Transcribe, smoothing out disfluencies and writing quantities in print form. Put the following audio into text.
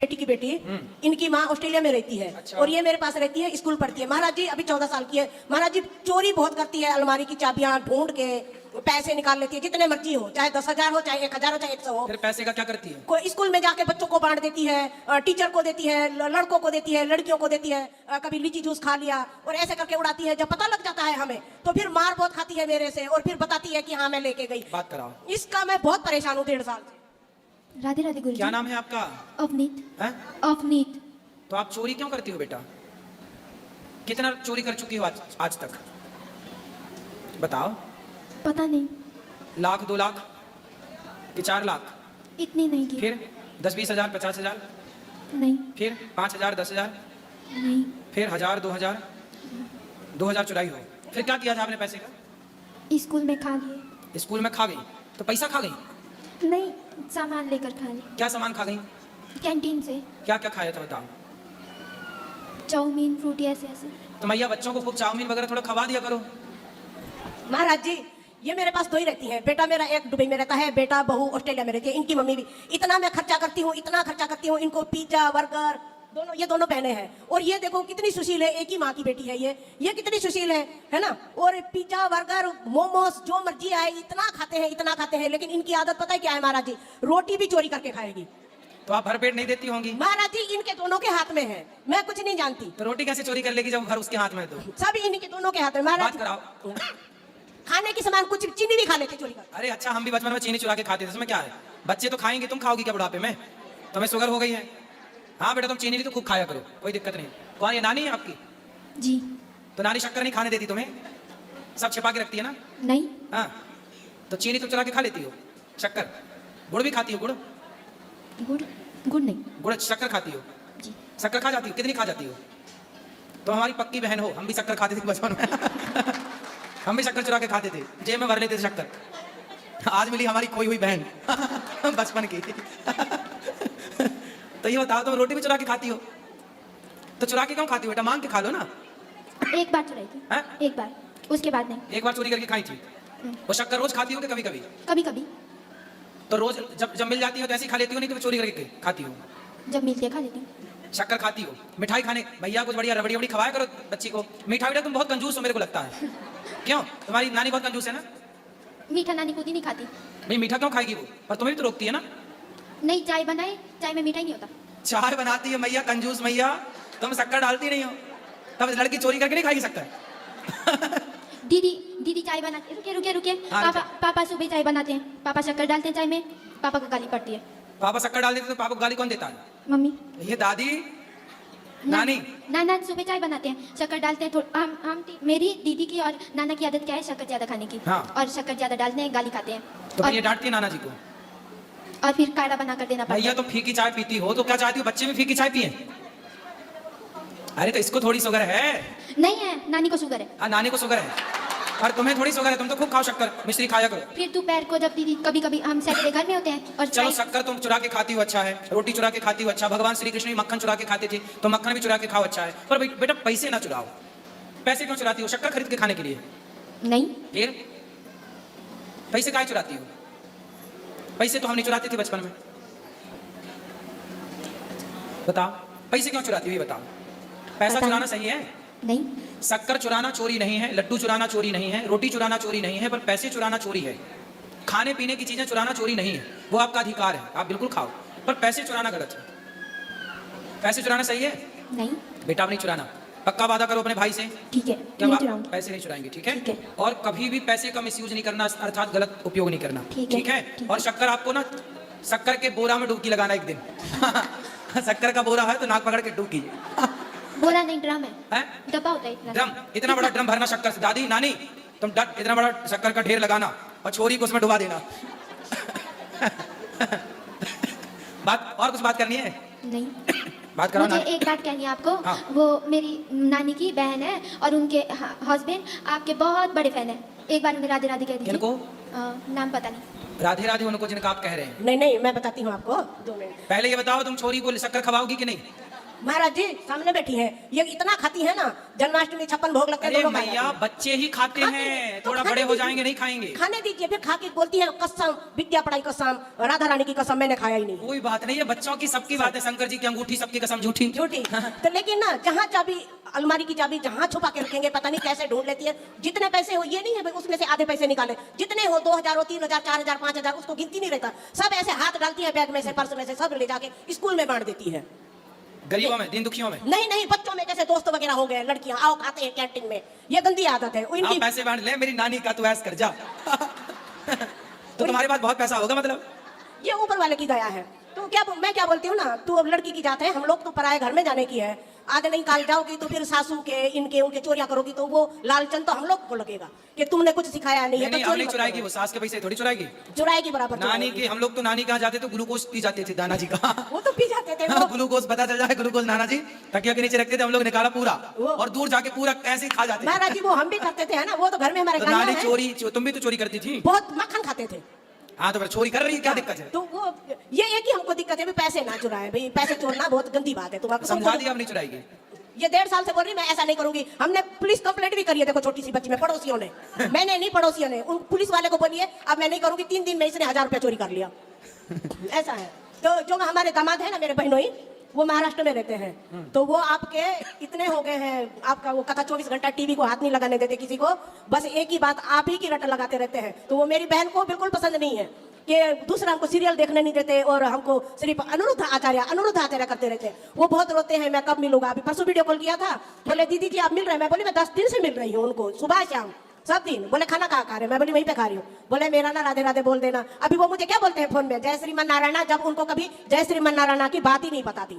बेटी की बेटी इनकी माँ ऑस्ट्रेलिया में रहती है। अच्छा। और ये मेरे पास रहती है, स्कूल पढ़ती है। महाराज जी अभी 14 साल की है। महाराज जी चोरी बहुत करती है, अलमारी की चाबियां ढूंढ के पैसे निकाल लेती है, जितने मर्जी हो, चाहे 10,000 हो, चाहे 1,000 हो, चाहे 100 हो। फिर पैसे का क्या करती है? कोई स्कूल में जाके बच्चों को बांट देती है, टीचर को देती है, लड़कों को देती है, लड़कियों को देती है। कभी लीची जूस खा लिया और ऐसे करके उड़ाती है। जब पता लग जाता है हमें तो फिर मार बहुत खाती है मेरे से, और फिर बताती है कि हाँ मैं लेके गई। बात कराओ। इसका मैं बहुत परेशान हूँ 1.5 साल से। राधे राधे गुरुजी। क्या नाम है आपका? अवनीत। है? अवनीत। तो आप चोरी क्यों करती हो बेटा? कितना चोरी कर चुकी हो आज तक बताओ? पता नहीं। लाख 2 लाख कि 4 लाख? इतनी नहीं की। फिर 10-20 हजार 50 हजार? नहीं। फिर 5 हजार 10 हजार? नहीं। फिर 1000 2000? 2000 चुराई हो। फिर क्या किया था आपने पैसे का? स्कूल में खा लिए। स्कूल में खा गई? तो पैसा खा गई? नहीं, सामान लेकर खा लिए। क्या सामान खा गई? कैंटीन से। क्या क्या खाया था बताओ? चाउमीन, फ्रूटी, ऐसे ऐसे। तो मैया बच्चों को खूब चाउमीन वगैरह थोड़ा खवा दिया करो। महाराज जी ये मेरे पास 2 ही रहती हैं। बेटा मेरा एक दुबई में रहता है, बेटा बहू ऑस्ट्रेलिया में रहती है। इनकी मम्मी भी इतना मैं खर्चा करती हूँ, इतना खर्चा करती हूँ। इनको पिज्जा बर्गर दोनों, ये दोनों बहनें हैं। और ये देखो कितनी सुशील है, एक ही माँ की बेटी है ये कितनी सुशील है ना। और पिज्जा बर्गर मोमोस जो मर्जी आए इतना खाते हैं। लेकिन इनकी आदत पता है क्या है महाराज जी? रोटी भी चोरी करके खाएगी। तो आप भरपेट नहीं देती होंगी? महाराज जी इनके दोनों के हाथ में है, मैं कुछ नहीं जानती। तो रोटी कैसे चोरी कर लेगी जब घर उसके हाथ में है? तो सब इनके दोनों के हाथ में महाराज। बात कराओ। खाने की सामान कुछ चीनी भी खा लेते चोरी कर। अरे अच्छा, हम भी बचपन में चीनी चुरा के खाते थे, उसमें क्या है? बच्चे तो खाएंगे, तुम खाओगी क्या बुढ़ापे में? तुम्हें शुगर हो गई है? हाँ बेटा तुम चीनी भी तो खूब खाया करो, कोई दिक्कत नहीं। कौन ये नानी है आपकी? जी। तो नानी शक्कर नहीं खाने देती तुम्हें? सब छिपा के रखती है ना? नहीं। हाँ तो चीनी तुम चुरा के खा लेती हो, शक्कर गुड़ भी खाती हो? गुड़ गुड़? गुड़ नहीं। गुड़ शक्कर खाती हो? जी। शक्कर खा जाती हो? कितनी खा जाती हो? तो हमारी पक्की बहन हो, हम भी शक्कर खाते थे बचपन में। हम भी शक्कर चुरा के खाते थे, जेब में भर लेते थे शक्कर। आज मिली हमारी खोई हुई बहन बचपन की। तो ये बताओ तुम रोटी भी चुरा के खाती हो? तो चुरा के क्यों खाती हो बेटा? मांग के खा लो ना। एक बार चुराई थी। है? एक बार, उसके बाद नहीं। एक बार चोरी करके खाई थी? वो शक्कर रोज खाती हो कि कभी कभी? कभी कभी। तो रोज जब मिल जाती हो तो ऐसे ही खा लेती हो, नहीं तो चोरी करके खाती हो? जब मिलती है खा लेती हूँ। शक्कर खाती हो? मिठाई खाने भैया कुछ बढ़िया रबड़ी वबड़ी खवाया करो बच्ची को। मिठाई बेटा तुम बहुत कंजूस हो मेरे को लगता है। क्यों? तुम्हारी नानी बहुत कंजूस है ना? मीठा नानी खुद ही नहीं खाती। नहीं मीठा क्यों खाएगी वो? पर तुम्हें भी तो रोकती है ना? नहीं, चाय बनाए, चाय में मीठा ही नहीं होता। चाय बनाती है मैया, कंजूस मैया। तुम शक्कर डालती नहीं हो, तब लड़की चोरी करके नहीं खाई सकता है। दीदी चाय बनाती। रुके। हाँ, पापा सुबह चाय बनाते हैं, पापा शक्कर डालते हैं चाय में, पापा को गाली पड़ती है। पापा शक्कर डाल देते तो पापा को गाली कौन देता है? मम्मी। ये दादी नानी। नाना सुबह चाय बनाते हैं, शक्कर डालते हैं। मेरी दीदी की और नाना की आदत क्या है? शक्कर ज्यादा खाने की। हाँ। और शक्कर ज्यादा डालते हैं, गाली खाते हैं। तो फिर ये डांटती है नाना जी को? और फिर काढ़ा बना कर देना पड़ता भैया है। तो फीकी चाय पीती हो, तो क्या चाहती हो बच्चे भी फीकी चाय पिए? अरे तो इसको थोड़ी शुगर है। नहीं है, नानी को शुगर है। हाँ नानी को शुगर है और तुम्हें थोड़ी शुगर है। तुम तो खूब खाओ शक्कर, मिश्री खाया करो। फिर दोपहर को जब दीदी कभी कभी हम सैटरडे घर में होते हैं और चलो शक्कर तुम चुरा के खाती हो अच्छा है, रोटी चुरा के खाती हो अच्छा। भगवान श्री कृष्ण भी मक्खन चुरा के खाते थे, तो मक्खन भी चुरा के खाओ अच्छा है। पर बेटा पैसे ना चुराओ। पैसे क्यों चुराती हो? शक्कर खरीद के खाने के लिए? नहीं। फिर पैसे काहे चुराती हो? पैसे तो हम नहीं चुराते थे बचपन में। बताओ पैसे क्यों चुराती हो, ये बताओ। पैसा चुराना सही है? नहीं। शक्कर चुराना चोरी नहीं है, लड्डू चुराना चोरी नहीं है, रोटी चुराना चोरी नहीं है, पर पैसे चुराना चोरी है। खाने पीने की चीजें चुराना चोरी नहीं है, वो आपका अधिकार है, आप बिल्कुल खाओ। पर पैसे चुराना गलत है। पैसे चुराना सही है? नहीं। बेटा अब नहीं चुराना, पक्का वादा करो अपने भाई से। ठीक है, क्या नहीं चुराऊंगी। पैसे नहीं चुराएंगे, ठीक है? ठीक है। और कभी भी पैसे का मिसयूज नहीं करना, अर्थात गलत उपयोग नहीं करना, ठीक है? और शक्कर आपको ना शक्कर के बोरा में डुबकी लगाना एक दिन। शक्कर का बोरा है तो नाक पकड़ के डुबकी। बोरा नहीं, ड्रम है। हैं? डब्बा होता है इतना। ड्रम, इतना बड़ा ड्रम भरना शक्कर से। दादी नानी तुम इतना बड़ा शक्कर का ढेर लगाना और छोरी को उसमें डुबा देना। बात और कुछ बात करनी है? नहीं। बात करो मुझे ना। एक बात कहनी है आपको। हाँ। वो मेरी नानी की बहन है और उनके हस्बैंड आपके बहुत बड़े फैन है। एक बार उन्हें राधे राधे कह दीजिए। किनको? नाम पता नहीं। राधे राधे उनको जिनका आप कह रहे हैं। नहीं मैं बताती हूँ आपको 2 मिनट। पहले ये बताओ तुम छोरी को शक्कर खवाओगी कि नहीं? महाराज जी सामने बैठी है, ये इतना खाती है ना, जन्माष्टमी 56 भोग लगते हैं अरे दोनों खा मैया, जाती है। बच्चे ही खाते खाते हैं, तो थोड़ा खाने बड़े हो दीजिए। जाएंगे नहीं खाएंगे। खाने दीजिए, फिर खा के बोलती है कसम, विद्या पढ़ाई कसम, राधा रानी की कसम, मैंने खाया ही नहीं। कोई बात नहीं है, बच्चों की सबकी बात है। शंकर जी की अंगूठी सबकी कसम झूठी। झूठी। तो लेकिन ना जहाँ चाबी, अलमारी की चाबी जहाँ छुपा के रखेंगे, पता नहीं कैसे ढूंढ लेती है। जितने पैसे हो, ये नहीं है भाई उसमें से आधे पैसे निकाले, जितने हो 2000 हो, 3000, 4000, 5000, उसको गिनती नहीं रहता, सब ऐसे हाथ डालती है बैग में से, पर्स में से, सब ले जाके स्कूल में बांट देती है। गरीबों में, दिन दुखियों में। नहीं नहीं, बच्चों में जैसे दोस्त वगैरह हो गए, लड़कियां आओ खाते हैं कैंटीन में, ये गंदी आदत है आप इनकी। पैसे बांट ले, मेरी नानी का तू ऐस कर जा। तो तुम्हारे पास बहुत पैसा होगा मतलब। ये ऊपर वाले की दया है। तो क्या मैं क्या बोलती हूँ ना, तू अब लड़की की जात है, हम लोग तो पराए घर में जाने की है, आगे नहीं काल जाओगी तो फिर सासू के इनके उनके चोरियां करोगी, तो वो लालचन तो हम लोग को लगेगा कि तुमने कुछ सिखाया नहीं है, नहीं, तो अब चोरी नहीं मत चुराएगी, करो। वो सास के पैसे थोड़ी चुराएगी। चुराएगी बराबर नानी चुराएगी। की, हम लोग तो नानी कहाँ जाते तो ग्लूकोज पी जाते थे, दाना जी का। वो तो पी जाते थे वो। ग्लूकोज पता चल जाए, ग्लूकोज नाना जी तकिया के नीचे रखते थे, हम लोग निकाला पूरा वो- और दूर जाके पूरा ऐसे ही खा जाते थे। महाराज जी वो हम भी करते थे, है ना, वो तो घर में हमारे तो गाना नानी है, चोरी, तुम भी तो चोरी करती थी। बहुत मक्खन खाते थे। हाँ तो फिर चोरी कर रही है, क्या दिक्कत है? तो वो ये एक ही हमको दिक्कत है, भी पैसे ना चुराए, भाई पैसे चोरना बहुत गंदी बात है। तुम समझा दिया, अब नहीं चुराएगी। ये 1.5 साल से बोल रही मैं ऐसा नहीं करूंगी। हमने पुलिस कंप्लेंट भी करी है, देखो छोटी सी बच्ची में, पड़ोसियों ने, मैंने नहीं, पड़ोसियों ने, उन पुलिस वाले को बोलिए अब मैं नहीं करूंगी। 3 दिन में इसने 1000 रुपया चोरी कर लिया। ऐसा है। तो जो हमारे दामाद है ना, मेरे बहनोई, वो महाराष्ट्र में रहते हैं, तो वो आपके इतने हो गए हैं, आपका वो कथा 24 घंटा टीवी को हाथ नहीं लगाने देते किसी को, बस एक ही बात आप ही की रट लगाते रहते हैं। तो वो मेरी बहन को बिल्कुल पसंद नहीं है कि दूसरा हमको सीरियल देखने नहीं देते, और हमको सिर्फ अनिरुद्ध आचार्य करते रहते हैं। वो बहुत रोते हैं, मैं कब मिलूंगा। अभी परसों वीडियो कॉल किया था, बोले दीदी जी आप मिल रहे हैं? मैं बोली मैं 10 दिन से मिल रही हूँ उनको, सुबह शाम सब दिन। बोले खाना कहाँ खा रहे? मैं बोली वहीं पे खा रही हूँ। बोले मेरा ना राधे राधे बोल देना। अभी वो मुझे क्या बोलते हैं फोन में, जय श्रीमन नारायण, जब उनको कभी जय श्रीमन नारायण की बात ही नहीं बताती।